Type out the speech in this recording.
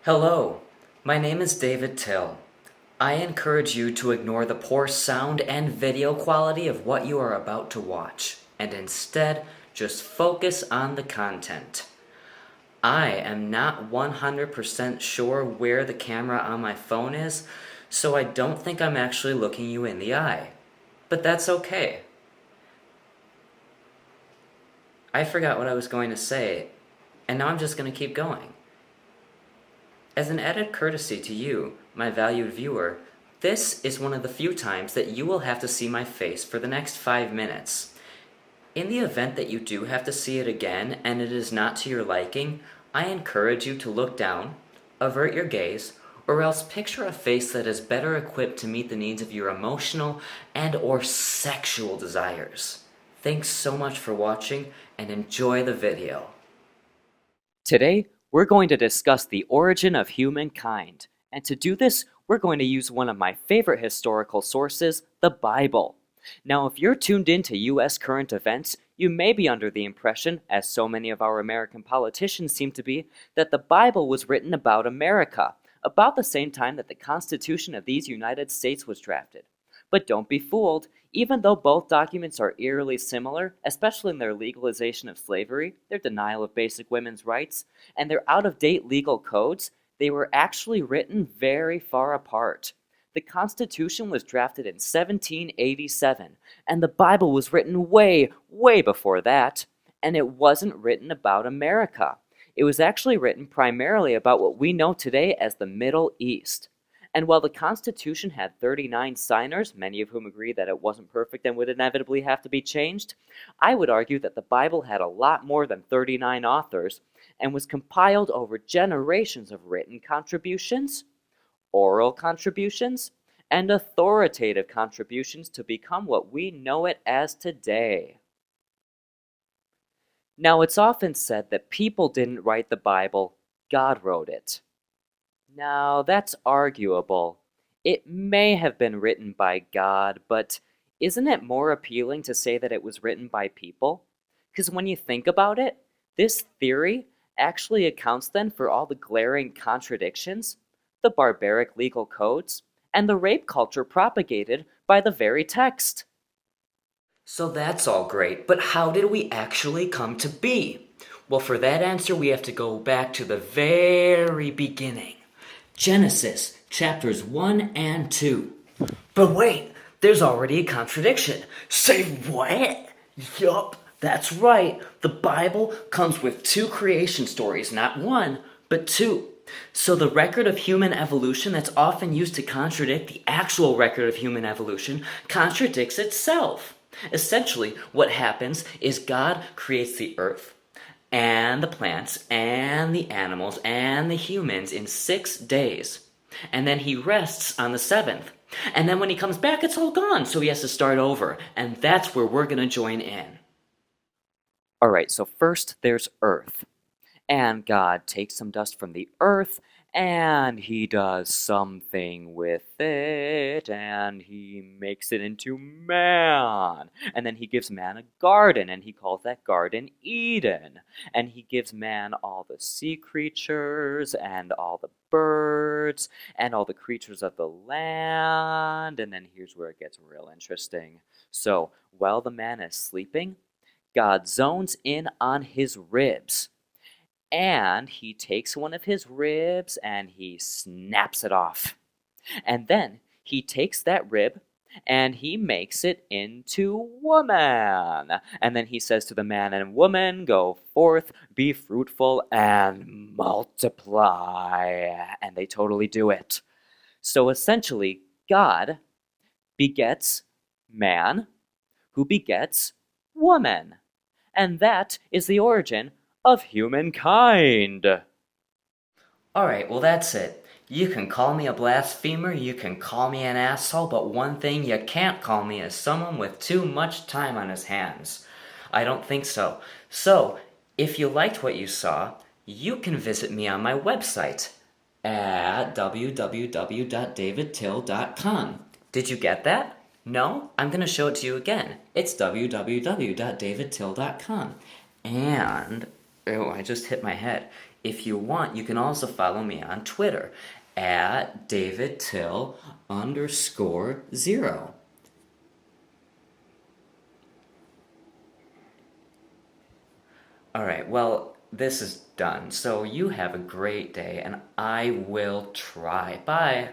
Hello, my name is David Till. I encourage you to ignore the poor sound and video quality of what you are about to watch, and instead just focus on the content. I am not 100% sure where the camera on my phone is, so I don't think I'm actually looking you in the eye. But that's okay. I forgot what I was going to say, and now I'm just going to keep going. As an added courtesy to you, my valued viewer, this is one of the few times that you will have to see my face for the next 5 minutes. In the event that you do have to see it again and it is not to your liking, I encourage you to look down, avert your gaze, or else picture a face that is better equipped to meet the needs of your emotional and/or sexual desires. Thanks so much for watching and enjoy the video. Today, we're going to discuss the origin of humankind, and to do this, we're going to use one of my favorite historical sources, the Bible. Now, if you're tuned into U.S. current events, you may be under the impression, as so many of our American politicians seem to be, that the Bible was written about America, about the same time that the Constitution of these United States was drafted. But don't be fooled. Even though both documents are eerily similar, especially in their legalization of slavery, their denial of basic women's rights, and their out-of-date legal codes, they were actually written very far apart. The Constitution was drafted in 1787, and the Bible was written way, way before that. And it wasn't written about America. It was actually written primarily about what we know today as the Middle East. And while the Constitution had 39 signers, many of whom agree that it wasn't perfect and would inevitably have to be changed, I would argue that the Bible had a lot more than 39 authors and was compiled over generations of written contributions, oral contributions, and authoritative contributions to become what we know it as today. Now, it's often said that people didn't write the Bible, God wrote it. Now, that's arguable. It may have been written by God, but isn't it more appealing to say that it was written by people? Because when you think about it, this theory actually accounts then for all the glaring contradictions, the barbaric legal codes, and the rape culture propagated by the very text. So that's all great, but how did we actually come to be? Well, for that answer, we have to go back to the very beginning. Genesis, chapters 1 and 2. But wait, there's already a contradiction. Say what? Yup, that's right. The Bible comes with two creation stories, not one, but two. So the record of human evolution that's often used to contradict the actual record of human evolution contradicts itself. Essentially, what happens is God creates the earth, and the plants, and the animals, and the humans in 6 days. And then he rests on the seventh. And then when he comes back, it's all gone, so he has to start over. And that's where we're going to join in. Alright, so first there's Earth. And God takes some dust from the earth, and he does something with it, and he makes it into man. And then he gives man a garden, and he calls that garden Eden. And he gives man all the sea creatures, and all the birds, and all the creatures of the land. And then here's where it gets real interesting. So, while the man is sleeping, God zones in on his ribs. And he takes one of his ribs and he snaps it off. And then he takes that rib and he makes it into woman. And then he says to the man and woman, go forth, be fruitful, and multiply. And they totally do it. So essentially, God begets man, who begets woman. And that is the origin of humankind. Alright, well that's it. You can call me a blasphemer, you can call me an asshole, but one thing you can't call me is someone with too much time on his hands. I don't think so. So, if you liked what you saw, you can visit me on my website at www.davidtill.com. Did you get that? No? I'm going to show it to you again. It's www.davidtill.com. And, oh, I just hit my head. If you want, you can also follow me on Twitter at DavidTill_0. All right, well, this is done. So you have a great day, and I will try. Bye.